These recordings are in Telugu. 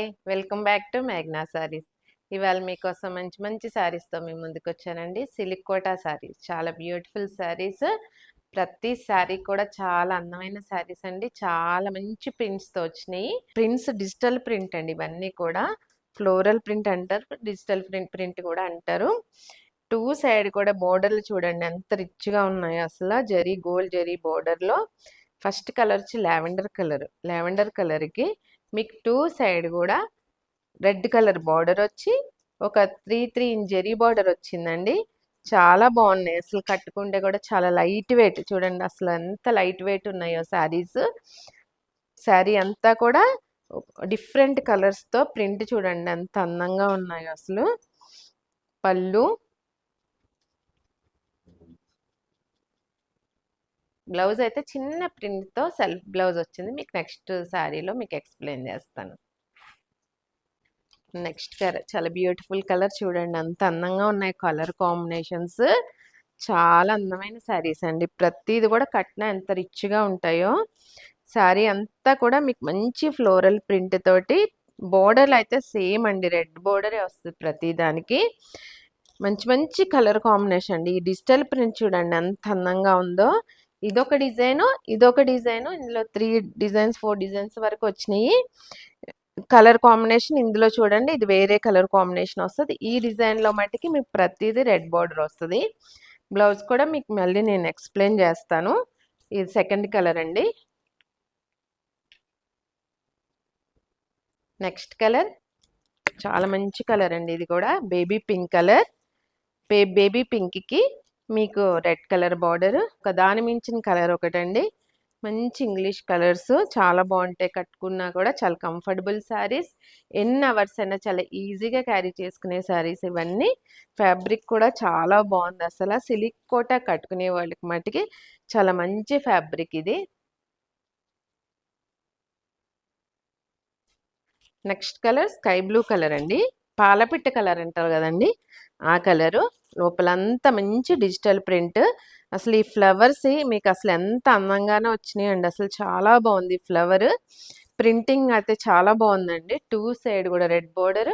హాయ్ వెల్కమ్ బ్యాక్ టు మేఘ్నా సారీస్. ఇవాళ మీకోసం మంచి మంచి శారీస్తో మీ ముందుకు వచ్చానండి. సిల్క్ కోటా శారీస్ చాలా బ్యూటిఫుల్ శారీస్. ప్రతి శారీ కూడా చాలా అందమైన శారీస్ అండి. చాలా మంచి ప్రింట్స్తో వచ్చినాయి. ప్రింట్స్ డిజిటల్ ప్రింట్ అండి. ఇవన్నీ కూడా ఫ్లోరల్ ప్రింట్ అంటారు, డిజిటల్ ప్రింట్ కూడా అంటారు. టూ సైడ్ కూడా బోర్డర్లు చూడండి ఎంత రిచ్గా ఉన్నాయో. అసలు జరీ గోల్డ్ జరీ బోర్డర్లో ఫస్ట్ కలర్ వచ్చి లావెండర్ కలర్కి మీకు టూ సైడ్ కూడా రెడ్ కలర్ బార్డర్ వచ్చి ఒక 3 ఇంచ్ జరీ బార్డర్ వచ్చిందండి. చాలా బాగున్నాయి. అసలు కట్టుకుంటే కూడా చాలా లైట్ వెయిట్. చూడండి అసలు ఎంత లైట్ వెయిట్ ఉన్నాయో శారీస్. శారీ అంతా కూడా డిఫరెంట్ కలర్స్తో ప్రింట్ చూడండి ఎంత అందంగా ఉన్నాయో అసలు. పళ్ళు, బ్లౌజ్ అయితే చిన్న ప్రింట్తో సెల్ఫ్ బ్లౌజ్ వచ్చింది. మీకు నెక్స్ట్ శారీలో మీకు ఎక్స్ప్లెయిన్ చేస్తాను. నెక్స్ట్ కలర్ చాలా బ్యూటిఫుల్ కలర్ చూడండి అంత అందంగా ఉన్నాయి కలర్ కాంబినేషన్స్. చాలా అందమైన శారీస్ అండి. ప్రతిది కూడా కట్న ఎంత రిచ్గా ఉంటాయో. శారీ అంతా కూడా మీకు మంచి ఫ్లోరల్ ప్రింట్ తోటి బోర్డర్లు అయితే సేమ్ అండి, రెడ్ బోర్డరే వస్తుంది ప్రతి దానికి. మంచి మంచి కలర్ కాంబినేషన్ అండి. ఈ డిజిటల్ ప్రింట్ చూడండి ఎంత అందంగా ఉందో. ఇదొక డిజైను, ఇందులో 3 డిజైన్స్ 4 డిజైన్స్ వరకు వచ్చినాయి. కలర్ కాంబినేషన్ ఇందులో చూడండి ఇది వేరే కలర్ కాంబినేషన్ వస్తుంది. ఈ డిజైన్లో మట్టికి మీకు ప్రతిదీ రెడ్ బార్డర్ వస్తుంది. బ్లౌజ్ కూడా మీకు మళ్ళీ నేను ఎక్స్ప్లెయిన్ చేస్తాను. ఇది సెకండ్ కలర్ అండి. నెక్స్ట్ కలర్ చాలా మంచి కలర్ అండి. ఇది కూడా బేబీ పింక్ కలర్. బేబీ పింక్కి మీకు రెడ్ కలర్ బార్డర్, ఒక దాని మించిన కలర్ ఒకటండి. మంచి ఇంగ్లీష్ కలర్స్ చాలా బాగుంటాయి. కట్టుకున్నా కూడా చాలా కంఫర్టబుల్ శారీస్. ఎన్ని అవర్స్ అయినా చాలా ఈజీగా క్యారీ చేసుకునే శారీస్ ఇవన్నీ. ఫ్యాబ్రిక్ కూడా చాలా బాగుంది. అసలు సిల్క్ కోటా కట్టుకునే వాళ్ళకి మటుకి చాలా మంచి ఫ్యాబ్రిక్ ఇది. Next colour sky blue colour అండి. పాలపిట్ట కలర్ అంటారు కదండి, ఆ కలరు. లోపలంతా మంచి డిజిటల్ ప్రింట్. అసలు ఈ ఫ్లవర్స్ మీకు అసలు ఎంత అందంగానే వచ్చినాయండి. అసలు చాలా బాగుంది ఫ్లవర్ ప్రింటింగ్ అయితే చాలా బాగుందండి. టూ సైడ్ కూడా రెడ్ బోర్డర్.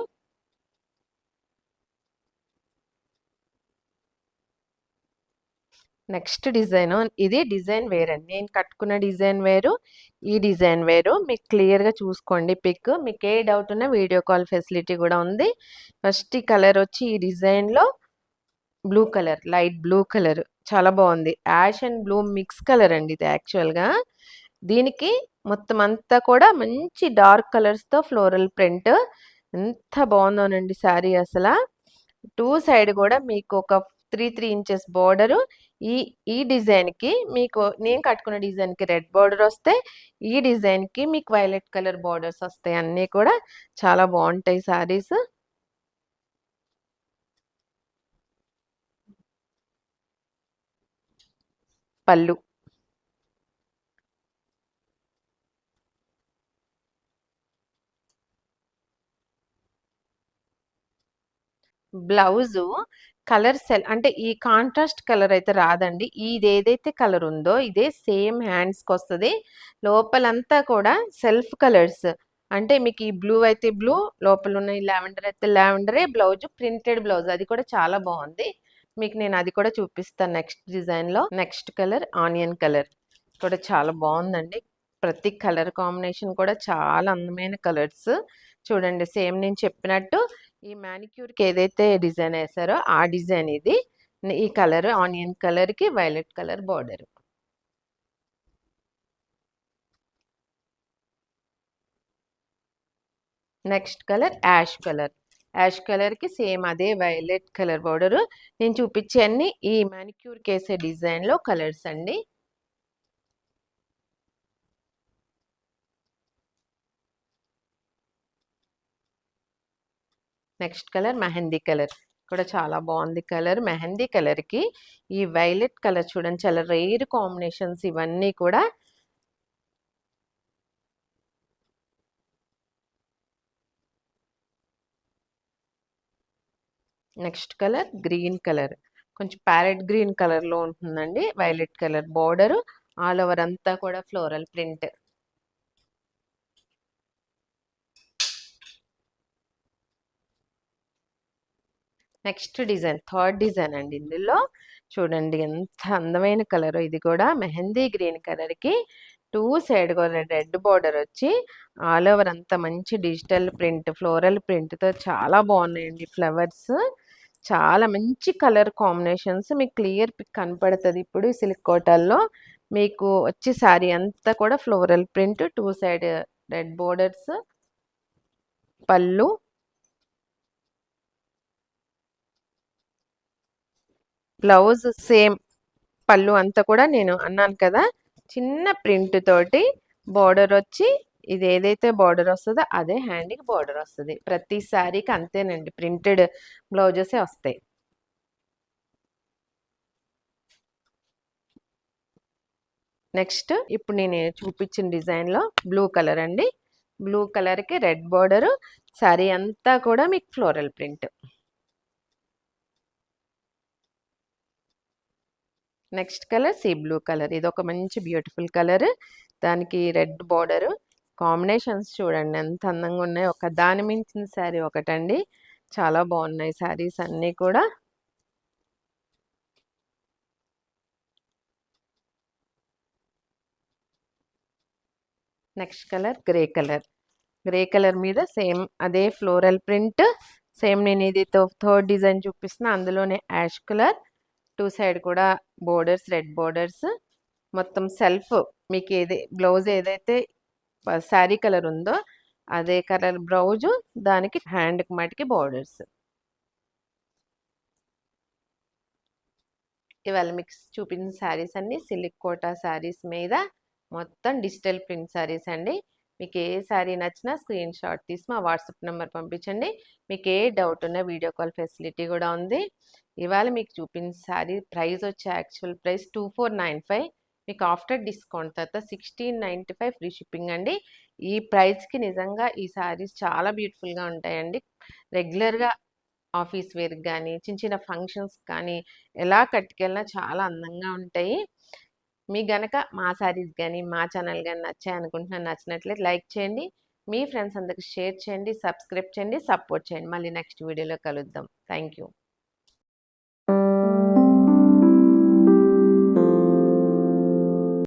నెక్స్ట్ డిజైన్, ఇది డిజైన్ వేర్ అండి. నేను కట్టుకున్న డిజైన్ వేరు, ఈ డిజైన్ వేరు. మీకు క్లియర్గా చూసుకోండి పిక్. మీకు ఏ డౌట్ ఉన్నా వీడియో కాల్ ఫెసిలిటీ కూడా ఉంది. ఫస్ట్ ఈ కలర్ వచ్చి ఈ డిజైన్లో blue colour, light blue colour చాలా బాగుంది. Ash and blue mix colour అండి ఇది యాక్చువల్గా. దీనికి మొత్తం అంతా కూడా మంచి డార్క్ కలర్స్తో ఫ్లోరల్ ప్రింట్. ఎంత బాగుందోనండి శారీ అసలు. టూ సైడ్ కూడా మీకు ఒక 3 ఇంచెస్ బార్డరు. ఈ ఈ డిజైన్కి మీకు నేను కట్టుకున్న డిజైన్కి రెడ్ బార్డర్ వస్తే, ఈ డిజైన్కి మీకు వైలెట్ కలర్ బార్డర్స్ వస్తాయి. అన్నీ కూడా చాలా బాగుంటాయి శారీస్. పళ్ళు, బ్లౌజు కలర్ సెల్ అంటే ఈ కాంట్రాస్ట్ కలర్ అయితే రాదండి. ఇది ఏదైతే కలర్ ఉందో ఇదే సేమ్ హ్యాండ్స్కి వస్తుంది. లోపలంతా కూడా సెల్ఫ్ కలర్స్. అంటే మీకు ఈ బ్లూ అయితే బ్లూ, లోపల ఉన్న ఈ లావెండర్ అయితే లావెండరే. బ్లౌజ్ ప్రింటెడ్ బ్లౌజ్, అది కూడా చాలా బాగుంది. మీకు నేను అది కూడా చూపిస్తాను నెక్స్ట్ డిజైన్లో. నెక్స్ట్ కలర్ ఆనియన్ కలర్ కూడా చాలా బాగుందండి. ప్రతి కలర్ కాంబినేషన్ కూడా చాలా అందమైన కలర్స్. చూడండి సేమ్ నేను చెప్పినట్టు ఈ మ్యానిక్యూర్కి ఏదైతే డిజైన్ వేసారో ఆ డిజైన్ ఇది. ఈ కలర్ ఆనియన్ కలర్కి violet colour border. Next colour ash colour. Ash కలర్కి సేమ్ అదే వైలెట్ కలర్ బార్డరు. నేను చూపించే అన్ని ఈ మ్యానిక్యూర్కి వేసే డిజైన్లో కలర్స్ అండి. నెక్స్ట్ కలర్ మెహందీ కలర్ కూడా చాలా బాగుంది కలర్. మెహందీ కలర్కి ఈ వైలెట్ కలర్ చూడండి చాలా రేర్ కాంబినేషన్స్ ఇవన్నీ కూడా. నెక్స్ట్ కలర్ గ్రీన్ కలర్, కొంచెం ప్యారెట్ గ్రీన్ కలర్లో ఉంటుందండి. Violet colour border, all over అంతా కూడా floral print. Next design third design అండి. ఇందులో చూడండి ఎంత అందమైన కలర్. ఇది కూడా మెహందీ గ్రీన్ కలర్కి టూ సైడ్ కూడా రెడ్ బార్డర్ వచ్చి ఆల్ ఓవర్ అంతా మంచి డిజిటల్ ప్రింట్ ఫ్లోరల్ ప్రింట్తో చాలా బాగున్నాయండి. ఫ్లవర్స్ చాలా మంచి కలర్ కాంబినేషన్స్. మీకు క్లియర్ పిక్ కనపడుతుంది ఇప్పుడు సిల్క్ కోటాల్లో. మీకు వచ్చి శారీ అంతా కూడా floral print, two side red borders, పళ్ళు, బ్లౌజ్ సేమ్ పళ్ళు అంతా కూడా నేను అన్నాను కదా చిన్న ప్రింట్ తోటి బార్డర్ వచ్చి ఇది ఏదైతే బార్డర్ వస్తుందో అదే హ్యాండ్కి బార్డర్ వస్తుంది. ప్రతి శారీకి అంతేనండి, ప్రింటెడ్ బ్లౌజెసే వస్తాయి. నెక్స్ట్ ఇప్పుడు నేను చూపించిన డిజైన్లో బ్లూ కలర్ అండి. బ్లూ కలర్కి రెడ్ బార్డరు, శారీ అంతా కూడా మీకు floral print. Next colour sea blue colour. ఇది ఒక మంచి బ్యూటిఫుల్ కలర్, దానికి రెడ్ బార్డర్. కాంబినేషన్స్ చూడండి ఎంత అందంగా ఉన్నాయి. ఒక దాని మించిన శారీ ఒకటండి. చాలా బాగున్నాయి శారీస్ అన్నీ కూడా. Next colour grey colour. Grey colour మీద సేమ్ అదే ఫ్లోరల్ ప్రింట్. సేమ్ నేను ఇది థర్డ్ డిజైన్ చూపిస్తున్నా, అందులోనే యాష్ కలర్. టూ సైడ్ కూడా బోర్డర్స్, రెడ్ బోర్డర్స్. మొత్తం సెల్ఫ్ మీకు బ్లౌజ్ ఏదైతే శారీ కలర్ ఉందో అదే కలర్ బ్లౌజు, దానికి హ్యాండ్కి మటుకి బోర్డర్స్. ఇవాళ మీకు చూపించిన శారీస్ అన్ని సిల్క్ కోటా శారీస్ మీద మొత్తం డిజిటల్ ప్రింట్ శారీస్ అండి. మీకు ఏ శారీ నచ్చినా స్క్రీన్ షాట్ తీసి మా వాట్సాప్ నెంబర్ పంపించండి. మీకు ఏ డౌట్ ఉన్నా వీడియో కాల్ ఫెసిలిటీ కూడా ఉంది. ఇవాళ మీకు చూపించిన శారీ ప్రైస్ వచ్చే యాక్చువల్ ప్రైస్ 2495. మీకు ఆఫ్టర్ డిస్కౌంట్ తర్వాత 1695 ఫ్రీ షిప్పింగ్ అండి. ఈ ప్రైస్కి నిజంగా ఈ శారీస్ చాలా బ్యూటిఫుల్గా ఉంటాయండి. రెగ్యులర్గా ఆఫీస్ వేర్కి కానీ చిన్న చిన్న ఫంక్షన్స్ కానీ ఎలా కట్టుకెళ్ళినా చాలా అందంగా ఉంటాయి. మీకు గనక మా శారీస్ కానీ మా ఛానల్ కానీ నచ్చాయి అనుకుంటున్నాను. నచ్చినట్లయితే లైక్ చేయండి, మీ ఫ్రెండ్స్ అందరికి షేర్ చేయండి, సబ్స్క్రైబ్ చేయండి, సపోర్ట్ చేయండి. మళ్ళీ నెక్స్ట్ వీడియోలో కలుద్దాం. Thank you.